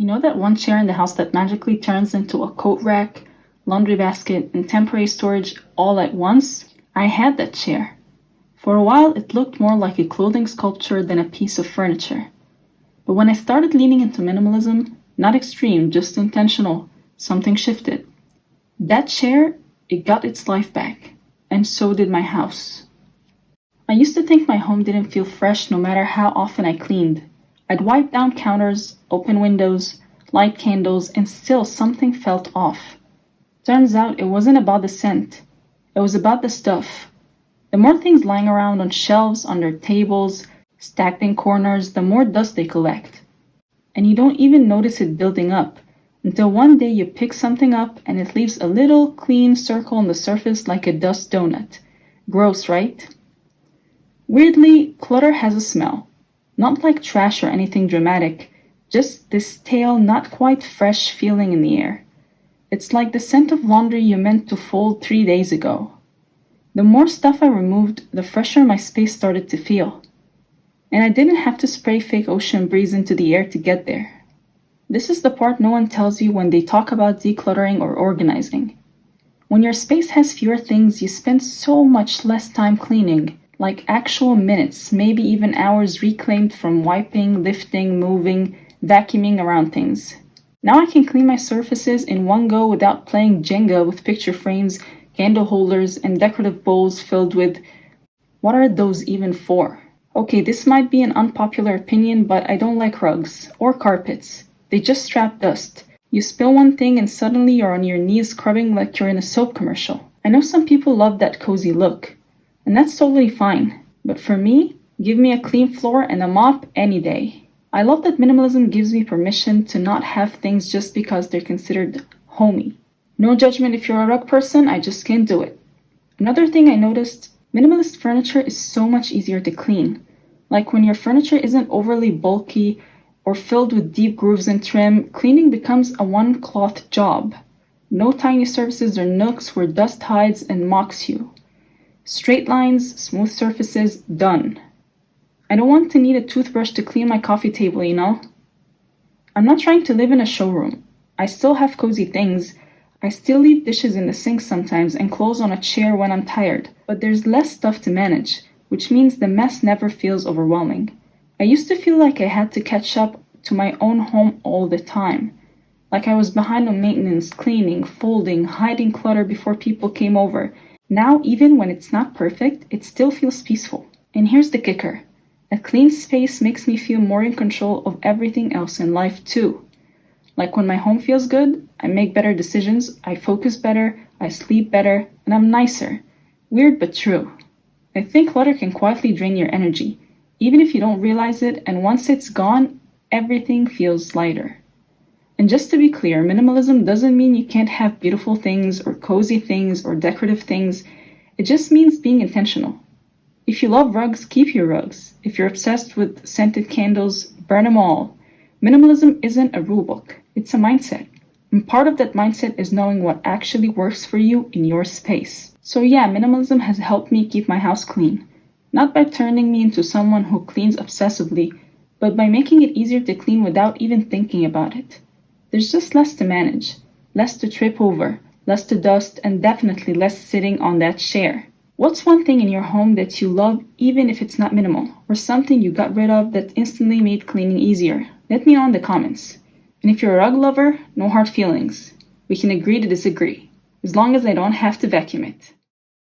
You know that one chair in the house that magically turns into a coat rack, laundry basket, and temporary storage all at once? I had that chair. For a while, it looked more like a clothing sculpture than a piece of furniture. But when I started leaning into minimalism, not extreme, just intentional, something shifted. That chair, it got its life back, and so did my house. I used to think my home didn't feel fresh no matter how often I cleaned. I'd wipe down counters, open windows, light candles, and still something felt off. Turns out it wasn't about the scent. It was about the stuff. The more things lying around on shelves, under tables, stacked in corners, the more dust they collect. And you don't even notice it building up until one day you pick something up and it leaves a little clean circle on the surface like a dust donut. Gross, right? Weirdly, clutter has a smell. Not like trash or anything dramatic, just this stale, not quite fresh feeling in the air. It's like the scent of laundry you meant to fold 3 days ago. The more stuff I removed, the fresher my space started to feel. And I didn't have to spray fake ocean breeze into the air to get there. This is the part no one tells you when they talk about decluttering or organizing. When your space has fewer things, you spend so much less time cleaning, like actual minutes, maybe even hours reclaimed from wiping, lifting, moving, vacuuming around things. Now I can clean my surfaces in one go without playing Jenga with picture frames, candle holders, and decorative bowls filled with... what are those even for? Okay, this might be an unpopular opinion, but I don't like rugs or carpets. They just trap dust. You spill one thing and suddenly you're on your knees scrubbing like you're in a soap commercial. I know some people love that cozy look, and that's totally fine. But for me, give me a clean floor and a mop any day. I love that minimalism gives me permission to not have things just because they're considered homey. No judgment if you're a rug person, I just can't do it. Another thing I noticed, minimalist furniture is so much easier to clean. Like when your furniture isn't overly bulky or filled with deep grooves and trim, cleaning becomes a one-cloth job. No tiny surfaces or nooks where dust hides and mocks you. Straight lines, smooth surfaces, done. I don't want to need a toothbrush to clean my coffee table, you know? I'm not trying to live in a showroom. I still have cozy things. I still leave dishes in the sink sometimes and clothes on a chair when I'm tired, but there's less stuff to manage, which means the mess never feels overwhelming. I used to feel like I had to catch up to my own home all the time. Like I was behind on maintenance, cleaning, folding, hiding clutter before people came over. Now, even when it's not perfect, it still feels peaceful. And here's the kicker. A clean space makes me feel more in control of everything else in life too. Like when my home feels good, I make better decisions, I focus better, I sleep better, and I'm nicer. Weird but true. I think clutter can quietly drain your energy, even if you don't realize it, and once it's gone, everything feels lighter. And just to be clear, minimalism doesn't mean you can't have beautiful things or cozy things or decorative things. It just means being intentional. If you love rugs, keep your rugs. If you're obsessed with scented candles, burn them all. Minimalism isn't a rulebook, it's a mindset. And part of that mindset is knowing what actually works for you in your space. So yeah, minimalism has helped me keep my house clean. Not by turning me into someone who cleans obsessively, but by making it easier to clean without even thinking about it. There's just less to manage, less to trip over, less to dust, and definitely less sitting on that chair. What's one thing in your home that you love even if it's not minimal, or something you got rid of that instantly made cleaning easier? Let me know in the comments. And if you're a rug lover, no hard feelings. We can agree to disagree, as long as I don't have to vacuum it.